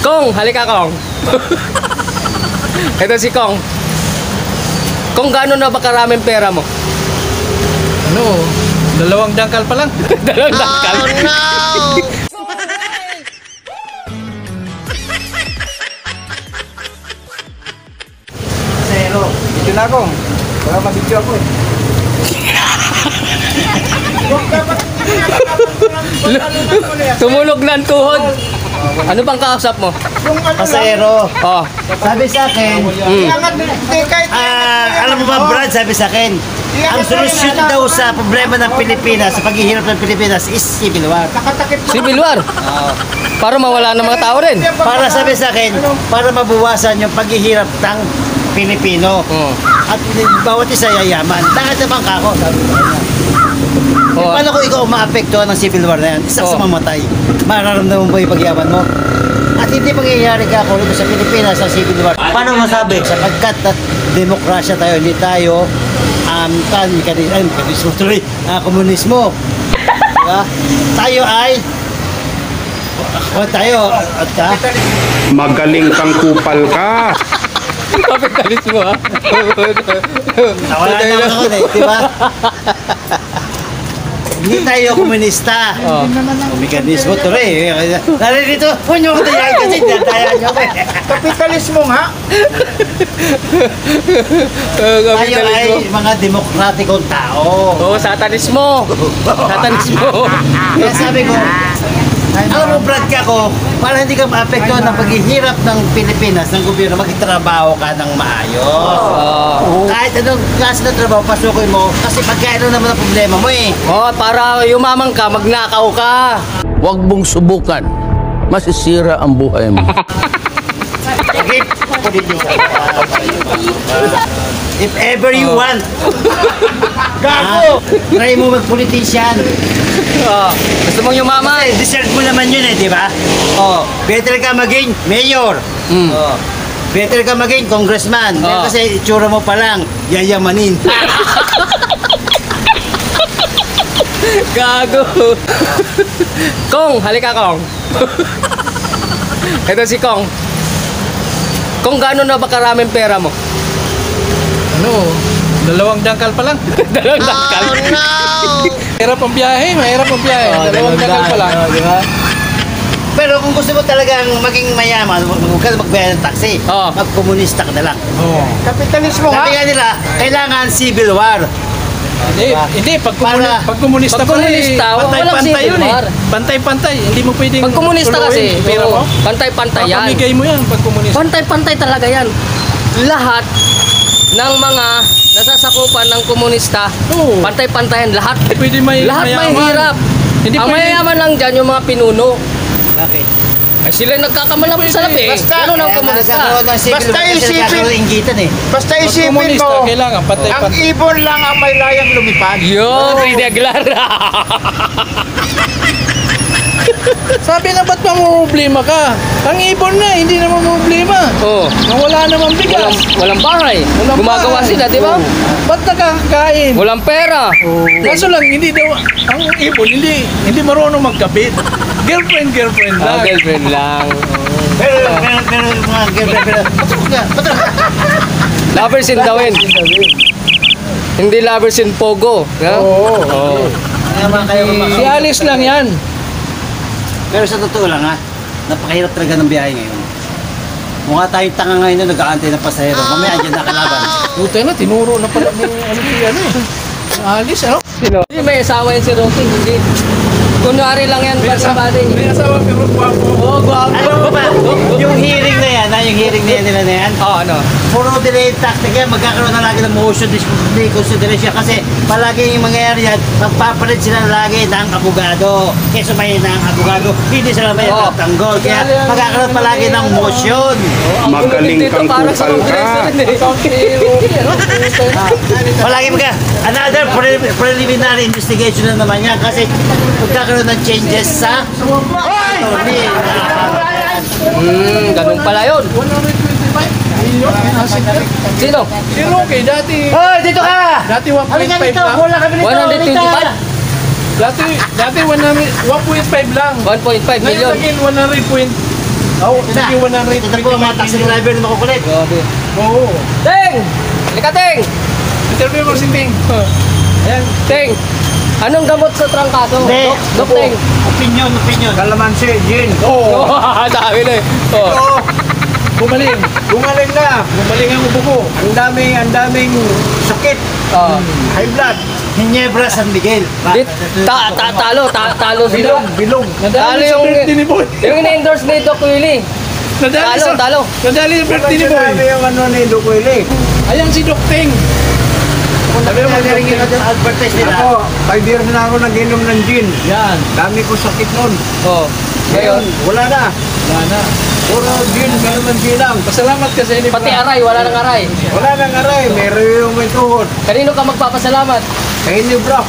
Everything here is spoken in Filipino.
Kong, halika Kong. Ito si Kong. Kung gaano na ba karaming pera mo? Ano? 2 dangkal pa lang. 2 dangkal. Oh no! Zero. Video na ako. Wala mabidyo ako eh. Tumunog na ang tuhod. Ano bang kausap mo? Pasahero. Oh. Sabi sa akin, alam mo ba Brad, sabi sa akin, ang solusyon daw sa problema ng Pilipinas, sa paghihirap ng Pilipinas is civil war. Civil War. Para mawala ng mga tao rin. Para sabi sa akin, para mabawasan yung paghihirap ng Pilipino. At bawat isa yayaman. Lahat naman kako, sabi ko. Paano kung ikaw maapektuhan ng civil war na yan? Isa sa mamatay. Mararamdaman mo yung pagyaman mo? At hindi pangyayari ka kung sa Pilipinas sa civil war. Paano masabi? Sapagkat at demokrasya tayo, hindi tayo komunismo. Diba? Tayo ay Magaling kang kupal ka. Kapitalismo ha. Nawala na ako eh, diba? Hindi tayo komunista. Komunismo to rin. Narito, punyo ko tayo kasi datayan nyo ko eh. Kapitalismo nga. Tayo ay mga demokratikong tao. Oo, satanismo. Satanismo. Kaya sabi ko, alam mo Brad ka ko, para hindi ka maapektuhan ng paghihirap ng Pilipinas, ng gobyerno, magtrabaho ka ng maayos. Kahit anong klase ng trabaho, pasukin mo, kasi pagkaino naman ang problema mo eh. Para yumaman ka, magnakaw ka. Huwag mong subukan. Masisira ang buhay mo. If ever you want, try mo mag-politician. Gusto mong yumaman? Deserve mo naman yun eh, di ba? Better ka maging mayor. Better ka maging congressman. Kasi itsura mo pa lang, yayamanin. Gago. Kong, halika Kong. Ito si Kong. Kung gaano na ba karaming pera mo? Ano? 2 dangkal pa lang. 2 dangkal. Oh no! Mahirap ang biyahe, mahirap ang biyahe. 2 dangkal pa lang. Diba? Pero kung gusto mo talagang maging mayaman, huwag ka magbayad ng taxi. Magkomunista ka na lang. Kapitalismo nga. Sabi nga nila, kailangan civil war. Hindi, pag komunista pa rin, pantay-pantay yun eh. Pantay-pantay, hindi mo pwedeng Pag komunista kasi, pera mo. pantay-pantay yan. Pamigay mo yan pag komunista. Pantay-pantay talaga yan. Lahat ng mga nasasakupan ng komunista, pantay-pantayan lahat. Pwede Lahat may hirap. Ang mayayaman lang dyan yung mga pinuno. Bakit? Ay sila nagkakamalang sa labi. Ganun ang komunista. Basta isipin mo, kailangan ang pantay-pantay. ibon lang ang may layang lumipad. Yo, Rene Aguilar. Sabi na ba't mamumblema ka? Ang ibon na, hindi naman mamumblema. Nang wala namang bigas. Walang bahay. Gumagawa sila, di ba? Ba't nakakakain? Walang pera. Kaso lang, hindi daw, ang ibon, hindi marunong magkapit. Girlfriend lang. Girlfriend lang. Pero mga girlfriend, patro ka. Lovers in Dawin. Hindi lovers in Pogo. Oo. Si Alice lang yan. Pero sa totoo lang ha, napakahirap talaga ng biyahe ngayon. Mukha tayong tanga ngayon na nag-aantay ng pasahero. Mamaya andyan nakalaban. Puta na, tinuro na pala ni Alice, ano? Sino? Hindi, may asawa yan si Rocky. Hindi. Kunwari lang yan. May asawa pero guwapo. Oo, guwapo. Alam mo ba, yung hearing na yan, nila na yan, ano? puro delayed tactic yan, magkakaroon na lagi ng motion consideration kasi palagi yung mangyayari yan, magpapalit sila lagi ng abogado. Kesa may ng abogado, hindi sila may tatanggol. Kaya magkakaroon palagi ng motion. Magaling kang kupal ka. Palagi another preliminary investigation na naman yan kasi magkakaroon ng changes sa attorney. Ganun pala yun. Sino? Si Rocky, dati... Hoy, dito ka! Dati 1.5 Halika dito, lang. wala kami dito. 125? Dati 1.5 lang. 1.5 million. Ngayon naging Oo, Ito na. hindi 100. Ito po ang mga taxi driver na makukulit. Grabe. Oo. Ting! Halika, Ting! Interview mo si Ting. Ayan. Ting! Anong gamot sa trangkaso? Hindi. Dok, Ting! Opinion. Kalamansi, gin. Oo. Dami na eh. Oh. Oo, Gumaling. gumaling na. Gumaling ang ubo ko. Ang daming sakit. Oh. High blood. Ginebra San Miguel. Talo sila. Bilong. Talo Nadali sa yung- birthday ni Boy. Yung in-endorse ni Doc Willie. Nadali sa... Talo. Nadali yung birthday ni Boy. Sinabi yung ano ni Dukwili. Ayan si Doc Ting. Sabi mo, naringin ka sa advertise nila. Ako, 5 years na ako nag-inom ng gin. Yan. Dami ko sakit nun. Oh. Ngayon, Wala na. Wala na. Puro gin, kalamansi lang. Pasalamat ka sa inyo. pati aray, wala nang aray. Wala nang aray. Meron yung may tuhod. Kanino ka magpapasalamat? Kaya ni bro.